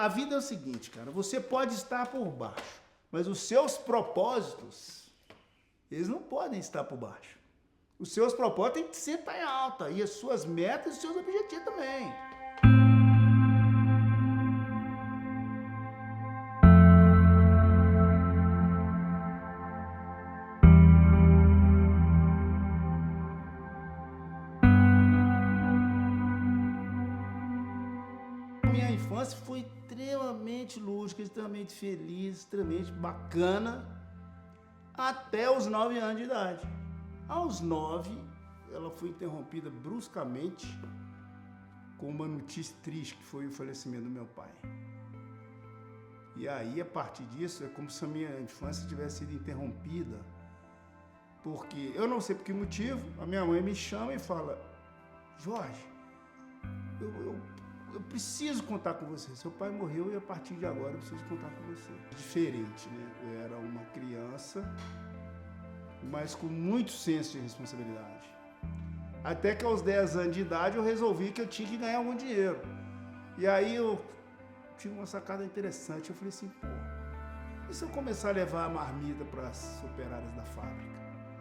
a vida é o seguinte, cara, você pode estar por baixo, mas os seus propósitos, eles não podem estar por baixo. Os seus propósitos têm que sempre estar em alta, e as suas metas e os seus objetivos também. Minha infância foi extremamente lúdica, extremamente feliz, extremamente bacana, até os 9 anos de idade. Aos 9, ela foi interrompida bruscamente com uma notícia triste, que foi o falecimento do meu pai. E aí, a partir disso, é como se a minha infância tivesse sido interrompida, porque, eu não sei por que motivo, a minha mãe me chama e fala: Jorge, eu preciso contar com você. Seu pai morreu e a partir de agora eu preciso contar com você. Diferente, né? Eu era uma criança, mas com muito senso de responsabilidade. Até que aos 10 anos de idade eu resolvi que eu tinha que ganhar algum dinheiro. E aí eu tive uma sacada interessante. Eu falei assim, pô, e se eu começar a levar a marmita para as operárias da fábrica?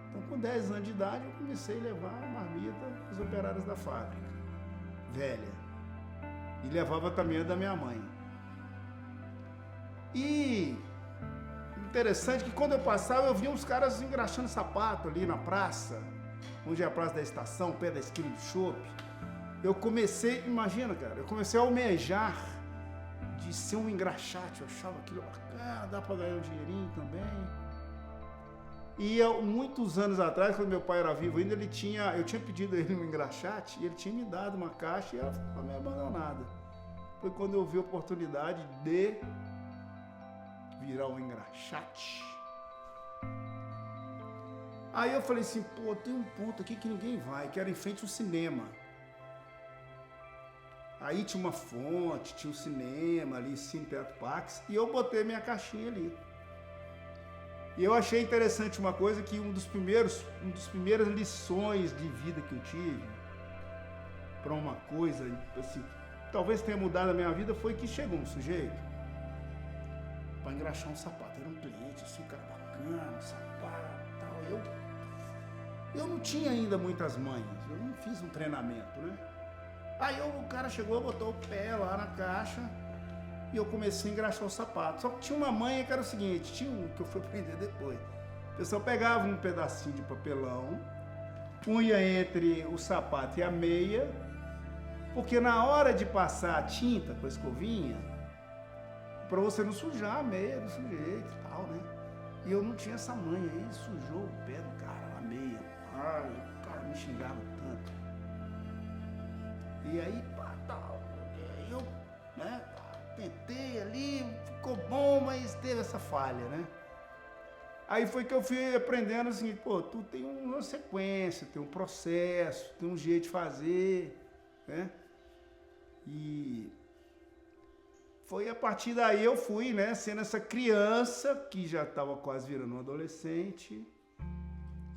Então, com 10 anos de idade, eu comecei a levar a marmita para as operárias da fábrica, velha. E levava também a da minha mãe. E interessante que quando eu passava, eu via uns caras engraxando sapato ali na praça, onde é a praça da estação, perto da esquina do shopping. Eu comecei, imagina, cara, eu comecei a almejar de ser um engraxate. Eu achava aquilo bacana, dá pra ganhar um dinheirinho também. E muitos anos atrás, quando meu pai era vivo ainda, eu tinha pedido a ele um engraxate e ele tinha me dado uma caixa e ela ficou meio abandonada. Foi quando eu vi a oportunidade de virar um engraxate. Aí eu falei assim, pô, tem um ponto aqui que ninguém vai, que era em frente ao cinema. Aí tinha uma fonte, tinha um cinema ali, Cine Teatro Pax, e eu botei minha caixinha ali. E eu achei interessante uma coisa, que uma das primeiras lições de vida que eu tive para uma coisa, assim, talvez tenha mudado a minha vida, foi que chegou um sujeito para engraxar um sapato. Era um cliente, assim, um cara bacana, um sapato e tal. Eu não tinha ainda muitas manhas, eu não fiz um treinamento, né? Aí o cara chegou, botou o pé lá na caixa, e eu comecei a engraxar o sapato. Só que tinha uma manha que era o seguinte, tinha um que eu fui aprender depois. O pessoal pegava um pedacinho de papelão, punha entre o sapato e a meia, porque na hora de passar a tinta com a escovinha, para você não sujar a meia do sujeito e tal, né? E eu não tinha essa manha, aí sujou o pé do cara, a meia. Ai, o cara me xingava tanto. E aí, pá, tal, eu, né? Tentei ali, ficou bom, mas teve essa falha, né? Aí foi que eu fui aprendendo assim, pô, tu tem uma sequência, tem um processo, tem um jeito de fazer, né? E foi a partir daí eu fui, né, sendo essa criança que já estava quase virando um adolescente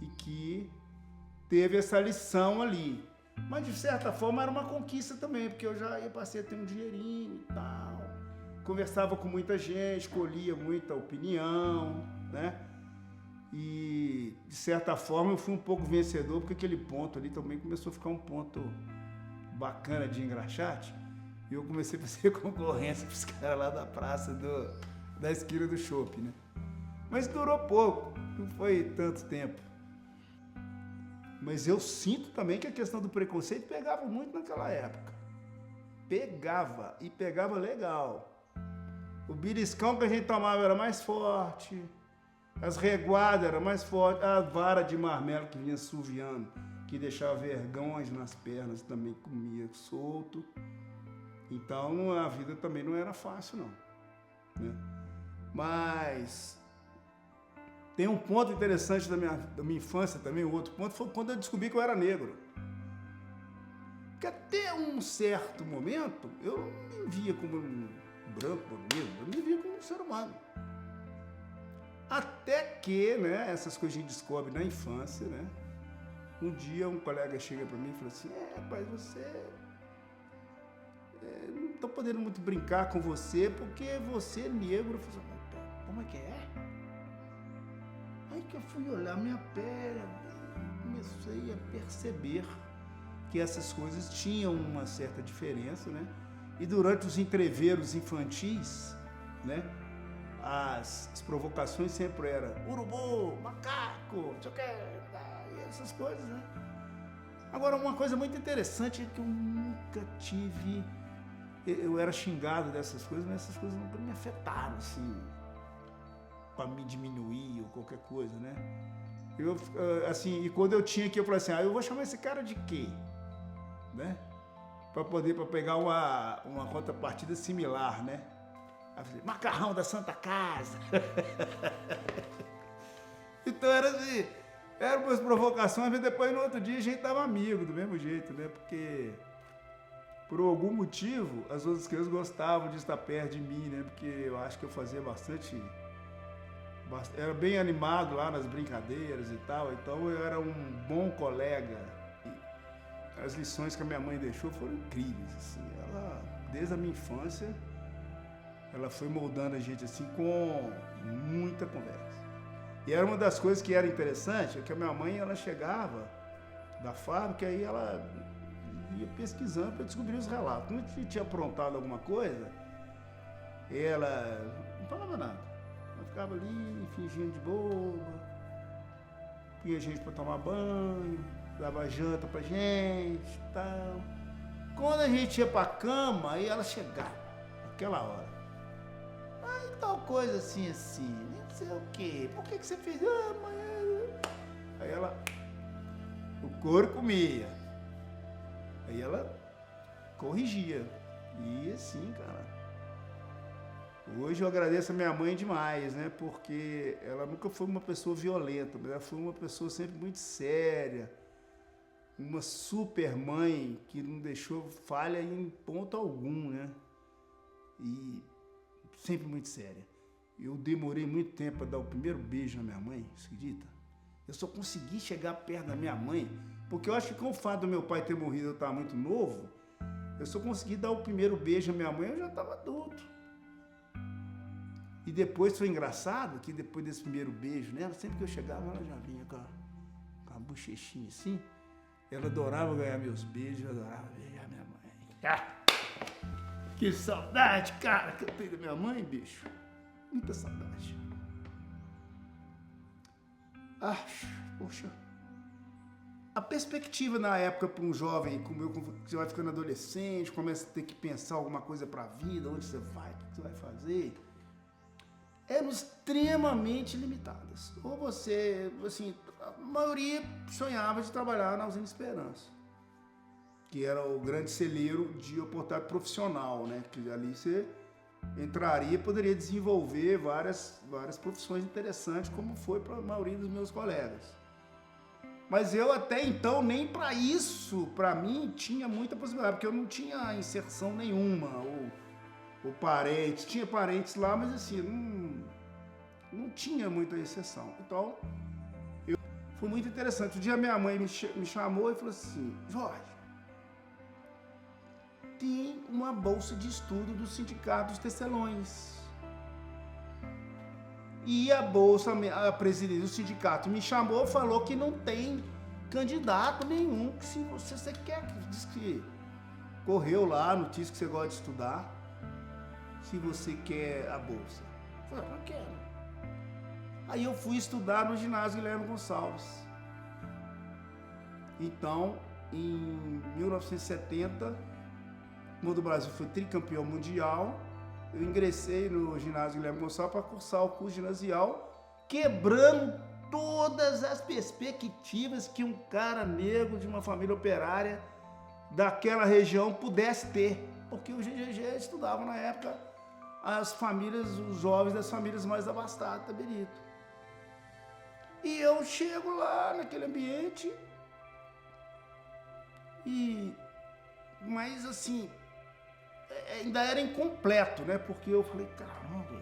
e que teve essa lição ali. Mas de certa forma era uma conquista também, porque eu já passei a ter um dinheirinho e tal. Conversava com muita gente, colhia muita opinião, né? E de certa forma eu fui um pouco vencedor, porque aquele ponto ali também começou a ficar um ponto bacana de engraxate. E eu comecei a fazer concorrência para os caras lá da praça da esquina do shopping, né? Mas durou pouco, não foi tanto tempo. Mas eu sinto também que a questão do preconceito pegava muito naquela época. Pegava, e pegava legal. O beliscão que a gente tomava era mais forte, as reguadas eram mais fortes, a vara de marmelo que vinha suviando, que deixava vergões nas pernas, também comia solto. Então a vida também não era fácil, não, né? Mas tem um ponto interessante da minha infância também, o outro ponto foi quando eu descobri que eu era negro. Porque até um certo momento eu não me via como um branco ou negro, eu me via como um ser humano. Até que, né, essas coisas a gente descobre na infância, né? Um dia um colega chega para mim e fala assim, rapaz, você tô podendo muito brincar com você porque você é negro. Eu falei, como é que é? Aí que eu fui olhar minha pele, comecei a perceber que essas coisas tinham uma certa diferença, né? E durante os entreveros infantis, né? As provocações sempre eram urubu, macaco, não sei o que, e essas coisas, né? Agora, uma coisa muito interessante é que eu nunca tive... Eu era xingado dessas coisas, mas essas coisas nunca me afetaram, assim, para me diminuir ou qualquer coisa, né? Eu, assim, e quando eu tinha aqui, eu falei assim, eu vou chamar esse cara de quê? Né? Para pegar uma contrapartida similar, né? Aí eu falei, macarrão da Santa Casa. Então era assim, eram umas provocações, mas depois no outro dia a gente tava amigo do mesmo jeito, né? Porque por algum motivo as outras crianças gostavam de estar perto de mim, né? Porque eu acho que eu fazia bastante, era bem animado lá nas brincadeiras e tal, então eu era um bom colega. As lições que a minha mãe deixou foram incríveis, assim. Ela, desde a minha infância, ela foi moldando a gente assim com muita conversa. E era uma das coisas que era interessante, é que a minha mãe, ela chegava da fábrica e ela ia pesquisando para descobrir os relatos. Quando a gente tinha aprontado alguma coisa, ela não falava nada. Ela ficava ali fingindo de boba, punha a gente para tomar banho, dava janta pra gente e tal. Quando a gente ia pra cama, aí ela chegava, naquela hora. Aí tal coisa assim, não sei o quê. Por que você fez? Ah, mãe. Aí ela, o couro comia. Aí ela corrigia. E assim, cara. Hoje eu agradeço a minha mãe demais, né? Porque ela nunca foi uma pessoa violenta, mas ela foi uma pessoa sempre muito séria. Uma super mãe que não deixou falha em ponto algum, né? E sempre muito séria. Eu demorei muito tempo para dar o primeiro beijo na minha mãe, você acredita? Eu só consegui chegar perto da minha mãe, porque eu acho que com o fato do meu pai ter morrido, eu estava muito novo, eu só consegui dar o primeiro beijo na minha mãe, eu já estava adulto. E depois foi engraçado que depois desse primeiro beijo nela, sempre que eu chegava, ela já vinha com a bochechinha assim. Ela adorava ganhar meus beijos, eu adorava beijar minha mãe. Que saudade, cara, que eu tenho da minha mãe, bicho. Muita saudade. Poxa. A perspectiva na época para um jovem como eu, você vai ficando adolescente, começa a ter que pensar alguma coisa para a vida, onde você vai, o que você vai fazer, eram extremamente limitadas. Ou você, assim, a maioria sonhava de trabalhar na Usina Esperança, que era o grande celeiro de oportunidade profissional, né? Que ali você entraria e poderia desenvolver várias profissões interessantes, como foi para a maioria dos meus colegas. Mas eu até então, nem para isso, para mim, tinha muita possibilidade, porque eu não tinha inserção nenhuma, ou parentes, tinha parentes lá, mas assim, não tinha muita exceção. Então, foi muito interessante. Um dia minha mãe me chamou e falou assim, Jorge, tem uma bolsa de estudo do Sindicato dos Tecelões. E a bolsa, a presidente do sindicato me chamou e falou que não tem candidato nenhum, que se você quer, diz que correu lá a notícia que você gosta de estudar, se você quer a bolsa. Eu falei, eu quero. Aí eu fui estudar no ginásio Guilherme Gonçalves. Então, em 1970, quando o Brasil foi tricampeão mundial, eu ingressei no ginásio Guilherme Gonçalves para cursar o curso ginasial, quebrando todas as perspectivas que um cara negro de uma família operária daquela região pudesse ter, porque o GGG estudava na época as famílias, os jovens das famílias mais abastadas da Berito. E eu chego lá naquele ambiente mas assim, ainda era incompleto, né? Porque eu falei, caramba,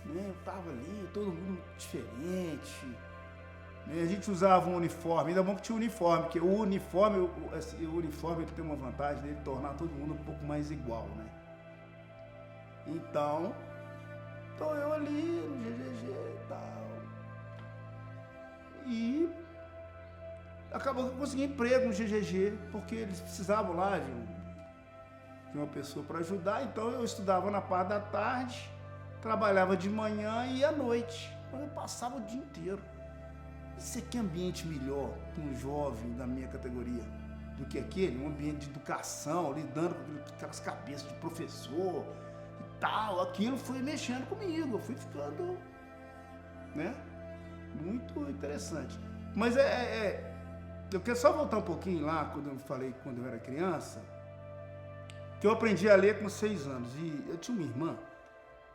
né? Eu tava ali, todo mundo diferente, A gente usava um uniforme, ainda bom que tinha uniforme, porque o uniforme ele tem uma vantagem dele tornar todo mundo um pouco mais igual, né? Então eu ali no GGG e tal. E acabou que eu consegui emprego no GGG, porque eles precisavam lá de uma pessoa para ajudar, então eu estudava na parte da tarde, trabalhava de manhã e à noite. Então eu passava o dia inteiro. Isso aqui é ambiente melhor para um jovem da minha categoria do que aquele, um ambiente de educação, lidando com aquelas cabeças de professor e tal. Aquilo foi mexendo comigo, eu fui ficando, né, muito interessante. Mas eu quero só voltar um pouquinho lá, quando eu falei quando eu era criança, que eu aprendi a ler com 6 anos. E eu tinha uma irmã,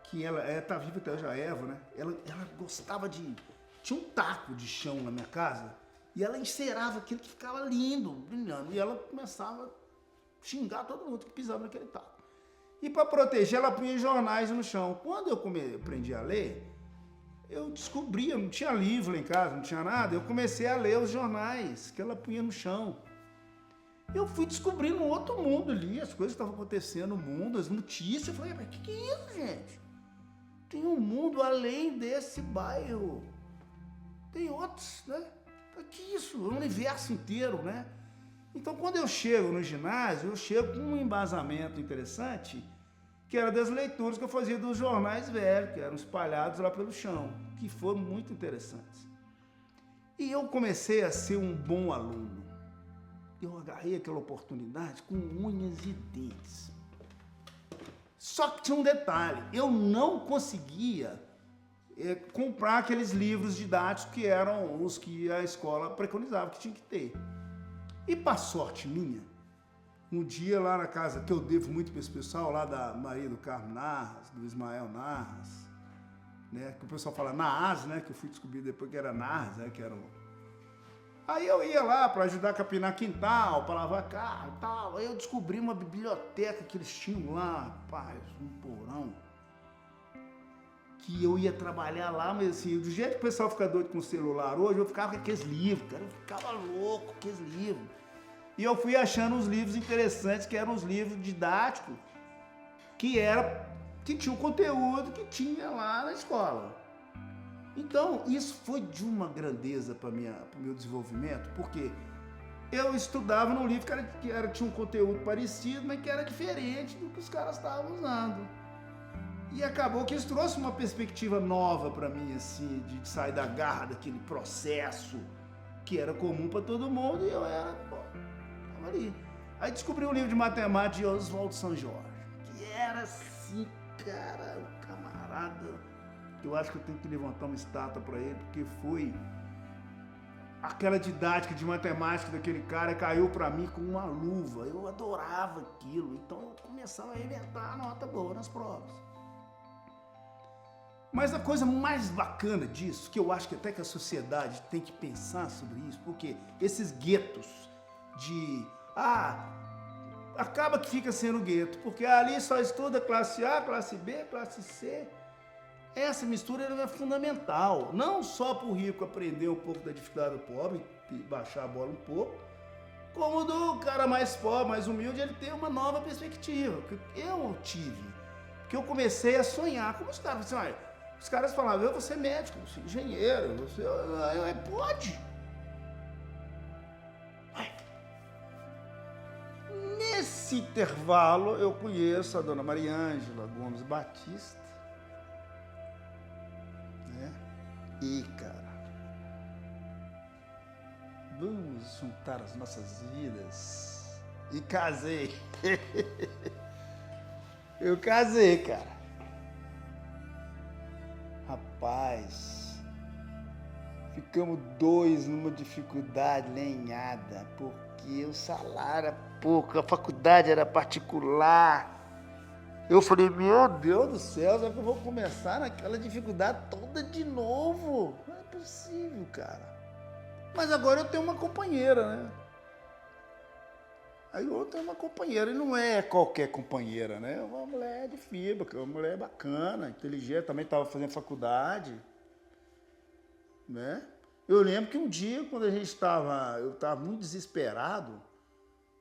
que ela tá viva até hoje, a Eva, né? Ela gostava de... Tinha um taco de chão na minha casa e ela encerava aquilo que ficava lindo, brilhando. E ela começava a xingar todo mundo que pisava naquele taco. E para proteger, ela punha jornais no chão. Quando eu aprendi a ler, eu descobria, não tinha livro lá em casa, não tinha nada. Eu comecei a ler os jornais que ela punha no chão. Eu fui descobrindo um outro mundo ali, as coisas que estavam acontecendo no mundo, as notícias. Eu falei, mas que é isso, gente? Tem um mundo além desse bairro. Tem outros, né? Que isso? O universo inteiro, né? Então, quando eu chego no ginásio, eu chego com um embasamento interessante, que era das leituras que eu fazia dos jornais velhos, que eram espalhados lá pelo chão, que foram muito interessantes. E eu comecei a ser um bom aluno. Eu agarrei aquela oportunidade com unhas e dentes. Só que tinha um detalhe, eu não conseguia comprar aqueles livros didáticos que eram os que a escola preconizava que tinha que ter. E para sorte minha, um dia lá na casa, que eu devo muito para esse pessoal, lá da Maria do Carmo Narras, do Ismael Narras, né, que o pessoal fala Narras, né, que eu fui descobrir depois que era Narras, né, que era Aí eu ia lá para ajudar a capinar quintal, para lavar carro e tal. Aí eu descobri uma biblioteca que eles tinham lá, rapaz, um porão, que eu ia trabalhar lá, mas assim, do jeito que o pessoal fica doido com o celular hoje, eu ficava com aqueles livros, cara, eu ficava louco com aqueles livros. E eu fui achando uns livros interessantes, que eram os livros didáticos, que tinha o conteúdo que tinha lá na escola. Então, isso foi de uma grandeza para o meu desenvolvimento, porque eu estudava num livro que tinha um conteúdo parecido, mas que era diferente do que os caras estavam usando. E acabou que isso trouxe uma perspectiva nova para mim, assim, de sair da garra daquele processo que era comum para todo mundo, e eu tava ali. Aí descobri um livro de matemática de Oswaldo Sanjorge, que era assim, cara, um camarada. Eu acho que eu tenho que levantar uma estátua para ele, porque foi aquela didática de matemática daquele cara, caiu para mim com uma luva. Eu adorava aquilo, então eu começava a arrebentar nota boa nas provas. Mas a coisa mais bacana disso, que eu acho que até que a sociedade tem que pensar sobre isso, porque esses guetos de... acaba que fica sendo gueto, porque ali só estuda classe A, classe B, classe C. Essa mistura é fundamental, não só para o rico aprender um pouco da dificuldade do pobre, baixar a bola um pouco, como do cara mais pobre, mais humilde, ele ter uma nova perspectiva, que eu tive. Porque eu comecei a sonhar, como os caras, assim, olha, os caras falavam, eu vou ser médico, vou ser engenheiro, pode. Nesse intervalo, eu conheço a dona Mariângela Gomes Batista, e, cara, vamos juntar as nossas vidas. E casei. Eu casei, cara. Rapaz, ficamos 2 numa dificuldade lenhada, porque o salário era pouco, a faculdade era particular. Eu falei, meu Deus do céu, será que eu vou começar naquela dificuldade toda de novo? Não é possível, cara. Mas agora eu tenho uma companheira, né? Aí eu tenho uma companheira, e não é qualquer companheira, né? É uma mulher de fibra, é uma mulher bacana, inteligente, também estava fazendo faculdade, né? Eu lembro que um dia, quando eu estava muito desesperado,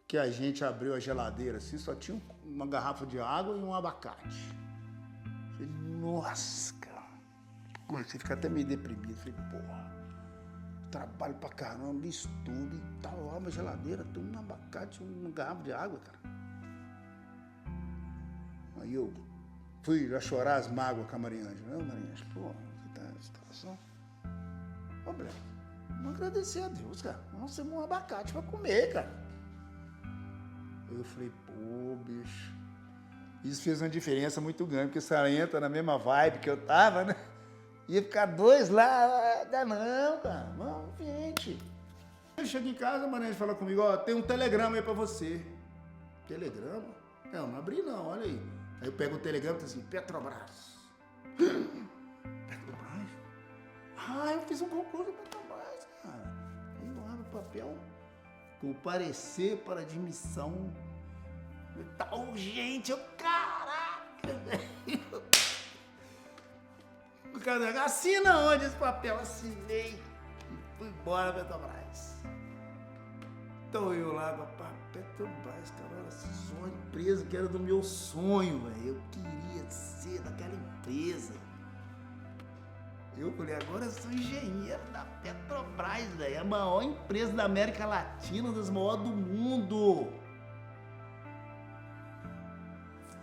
que a gente abriu a geladeira assim, só tinha uma garrafa de água e um abacate. Falei, nossa, cara. Comecei a ficar até meio deprimido. Falei, porra, trabalho pra caramba, estudo e tal, lá uma geladeira, tem um abacate, uma garrafa de água, cara. Aí eu fui já chorar as mágoas com a Mariângela. Não, Mariângela, porra, você tá nessa situação? Ô, Breno, vamos agradecer a Deus, cara. Nós temos um abacate pra comer, cara. Eu falei, pô, bicho. Isso fez uma diferença muito grande, porque você entra na mesma vibe que eu tava, né? Ia ficar dois lá, dá não, cara. Vamos, gente. Eu chego em casa, a Mariângela fala comigo, ó, tem um telegrama aí pra você. Telegrama? Não, não abri não, olha aí. Aí eu pego o telegrama e tá assim, Petrobras. Petrobras? Ah, eu fiz um concurso da Petrobras, cara. Aí eu abro o papel, com parecer para admissão. Tá urgente, eu, caraca, velho. O cara, assina onde esse papel? Assinei e fui embora, Petrobras. Então eu lá, Petrobras, cara, essa uma empresa que era do meu sonho, velho. Eu queria ser daquela empresa. Eu falei, agora eu sou engenheiro da Petrobras, velho. A maior empresa da América Latina, uma das maiores do mundo.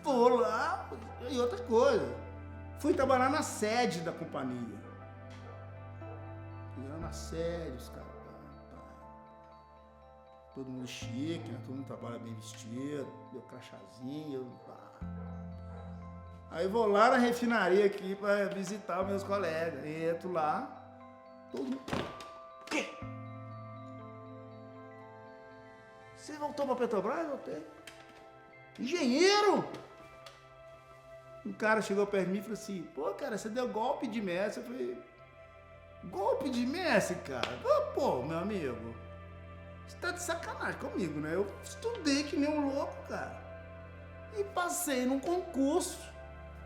Vou lá, e outra coisa. Fui trabalhar na sede da companhia. Fui lá na sede, os caras. Todo mundo chique, né? Todo mundo trabalha bem vestido, meu crachazinho. Aí vou lá na refinaria aqui pra visitar meus colegas. Entro lá, todo mundo. O quê? Você voltou pra Petrobras? Voltei. Engenheiro! Um cara chegou perto de mim e falou assim, pô, cara, você deu golpe de mestre. Eu falei, golpe de mestre, cara? Pô, meu amigo, você tá de sacanagem comigo, né? Eu estudei que nem um louco, cara. E passei num concurso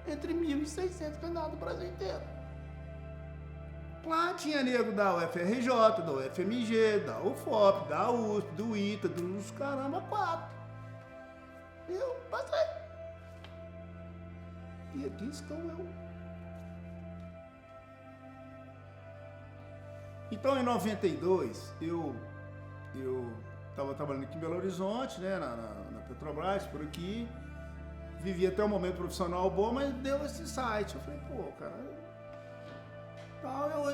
entre 1.600 candidatos do Brasil inteiro. Lá tinha nego da UFRJ, da UFMG, da UFOP, da USP, do ITA, dos caramba 4. Eu passei. E aqui estou eu. Então, em 92, eu estava trabalhando aqui em Belo Horizonte, né, na Petrobras, por aqui. Vivi até um momento profissional bom, mas deu esse site. Eu falei, pô, cara,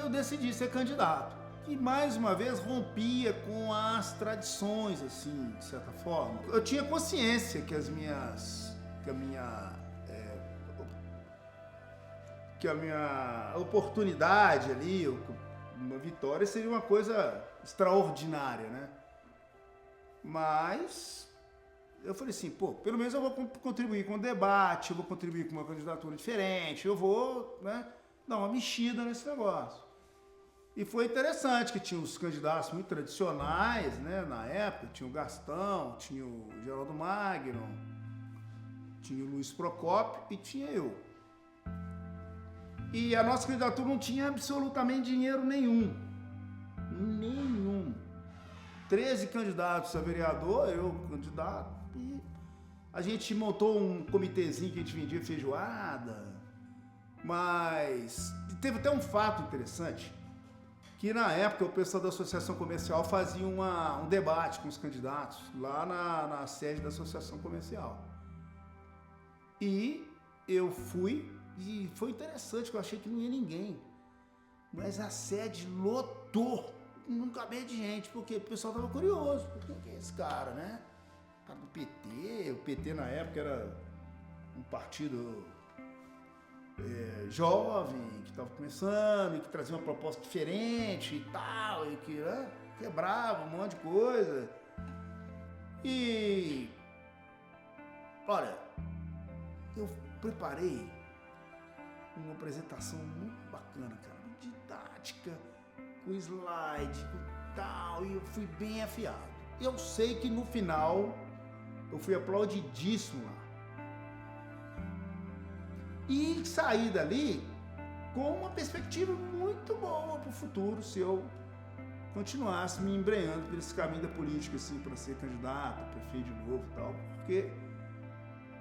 eu decidi ser candidato. E, mais uma vez, rompia com as tradições, assim, de certa forma. Eu tinha consciência que a minha oportunidade ali, uma vitória, seria uma coisa extraordinária, né? Mas eu falei assim, pô, pelo menos eu vou contribuir com o debate, eu vou contribuir com uma candidatura diferente, eu vou, né, dar uma mexida nesse negócio. E foi interessante que tinha os candidatos muito tradicionais, né, na época, tinha o Gastão, tinha o Geraldo Magno, tinha o Luiz Procópio e tinha eu. E a nossa candidatura não tinha absolutamente dinheiro nenhum. Nenhum. 13 candidatos a vereador, eu candidato. E a gente montou um comitêzinho que a gente vendia feijoada. Mas teve até um fato interessante, que na época o pessoal da Associação Comercial fazia um debate com os candidatos lá na sede da Associação Comercial. E eu fui. E foi interessante, que eu achei que não ia ninguém. Mas a sede lotou. Não cabia de gente, porque o pessoal tava curioso. Quem é esse cara, né? O cara do PT. O PT na época era um partido jovem, que estava começando, e que trazia uma proposta diferente e tal, e que quebrava um monte de coisa. E olha, eu preparei uma apresentação muito bacana, cara, muito didática, com slide, com tal, e eu fui bem afiado. Eu sei que no final eu fui aplaudidíssimo lá. E saí dali com uma perspectiva muito boa para o futuro, se eu continuasse me embrenhando por esse caminho da política, assim, para ser candidato, prefeito de novo e tal, porque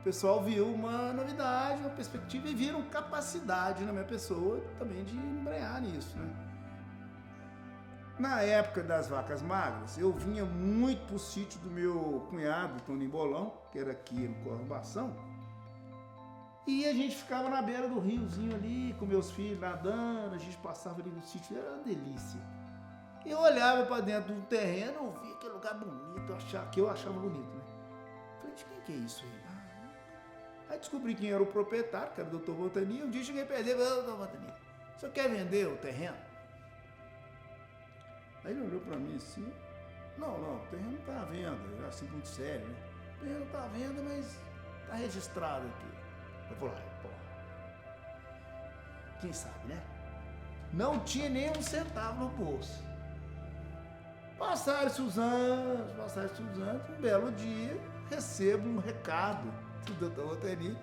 o pessoal viu uma novidade, uma perspectiva e viram capacidade na minha pessoa também de embrenhar nisso, né? Na época das vacas magras, eu vinha muito pro sítio do meu cunhado, Toninho Bolão, que era aqui no Corumbação, e a gente ficava na beira do riozinho ali, com meus filhos nadando, a gente passava ali no sítio, era uma delícia. Eu olhava para dentro do terreno, via aquele lugar bonito, que eu achava bonito, né? Falei, de quem que é isso aí? Aí descobri quem era o proprietário, que era o Dr. Voltani. Um dia cheguei perto dele e falei, Dr. Voltani, o senhor quer vender o terreno? Aí ele olhou para mim assim, não, o terreno não está à venda, eu assim muito sério, né? O terreno está à venda, mas está registrado aqui. Eu falei, porra, quem sabe, né? Não tinha nem um centavo no bolso. Passaram-se os anos, um belo dia, recebo um recado do Dr. Voltani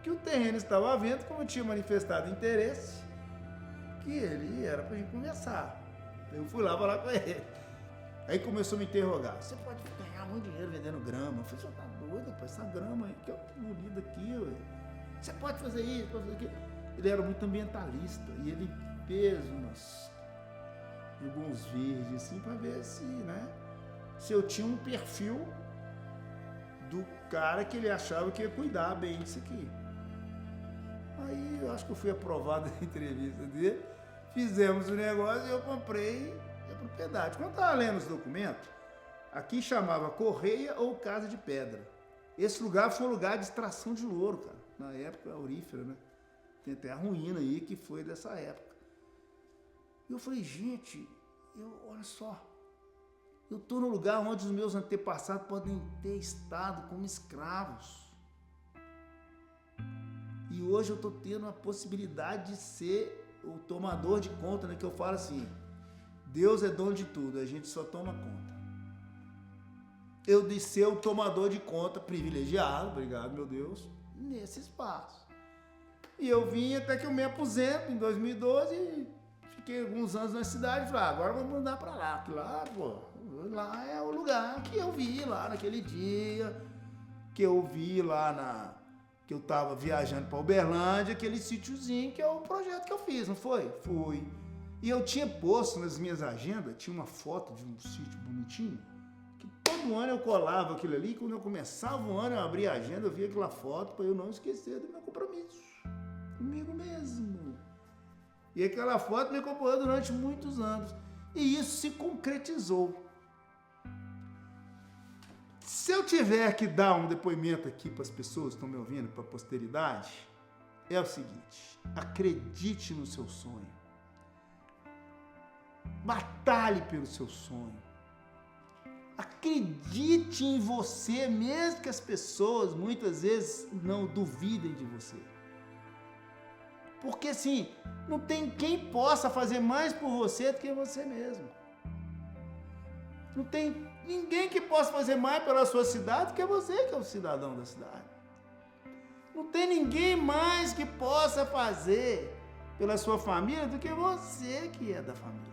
que o terreno estava à venda, como eu tinha manifestado interesse, que ele era para a gente conversar. Eu fui lá falar com ele. Aí começou a me interrogar. Você pode ganhar muito dinheiro vendendo grama. Eu falei, você tá doido, rapaz? Essa grama aí que é bonita aqui, ué. Você pode fazer isso, pode fazer aquilo. Ele era muito ambientalista e ele fez alguns verdes assim para ver se, né, se eu tinha um perfil do cara que ele achava que ia cuidar bem disso aqui. Aí eu acho que eu fui aprovado na entrevista dele, fizemos o negócio e eu comprei a propriedade. Quando eu estava lendo os documentos, aqui chamava Correia ou Casa de Pedra. Esse lugar foi um lugar de extração de ouro, cara, na época aurífera, né? Tem até a ruína aí que foi dessa época. E eu falei, gente, olha só, eu estou no lugar onde os meus antepassados podem ter estado como escravos. E hoje eu estou tendo a possibilidade de ser o tomador de conta, né? Que eu falo assim, Deus é dono de tudo, a gente só toma conta. Eu de ser o tomador de conta privilegiado, obrigado meu Deus, nesse espaço. E eu vim até que eu me aposento em 2012 e fiquei alguns anos na cidade e falei, agora vamos mudar para lá, que lá, pô, lá é o lugar que eu vi lá naquele dia, que eu vi lá que eu tava viajando para Uberlândia, aquele sítiozinho que é o projeto que eu fiz, não foi? Fui. E eu tinha posto nas minhas agendas, tinha uma foto de um sítio bonitinho, que todo ano eu colava aquilo ali, quando eu começava o ano, eu abria a agenda, eu via aquela foto para eu não esquecer do meu compromisso comigo mesmo. E aquela foto me acompanhou durante muitos anos. E isso se concretizou. Se eu tiver que dar um depoimento aqui para as pessoas que estão me ouvindo, para a posteridade, é o seguinte: acredite no seu sonho. Batalhe pelo seu sonho. Acredite em você, mesmo que as pessoas muitas vezes não duvidem de você. Porque assim, não tem quem possa fazer mais por você do que você mesmo. Não tem ninguém que possa fazer mais pela sua cidade do que você, que é o cidadão da cidade. Não tem ninguém mais que possa fazer pela sua família do que você, que é da família.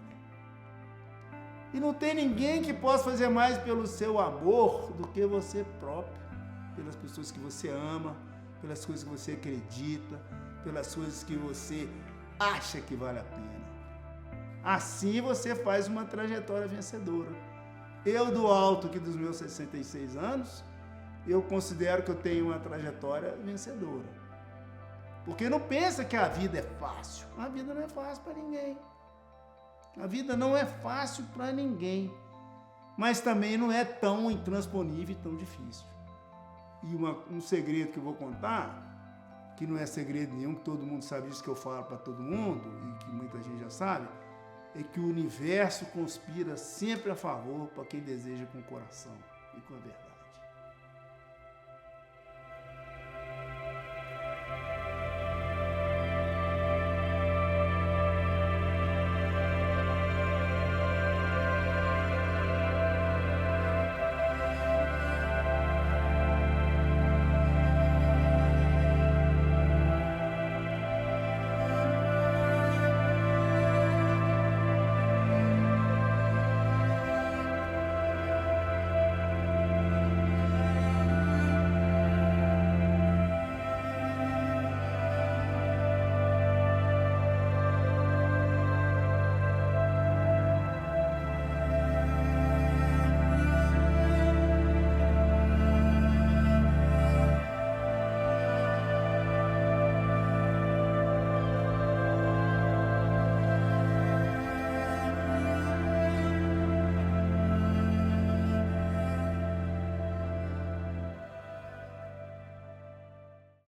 E não tem ninguém que possa fazer mais pelo seu amor do que você próprio, pelas pessoas que você ama, pelas coisas que você acredita, pelas coisas que você acha que vale a pena. Assim você faz uma trajetória vencedora. Eu, do alto aqui dos meus 66 anos, eu considero que eu tenho uma trajetória vencedora. Porque não pensa que a vida é fácil. A vida não é fácil para ninguém. A vida não é fácil para ninguém. Mas também não é tão intransponível e tão difícil. E um segredo que eu vou contar, que não é segredo nenhum, que todo mundo sabe disso que eu falo para todo mundo, e que muita gente já sabe, é que o universo conspira sempre a favor para quem deseja com o coração e com a verdade.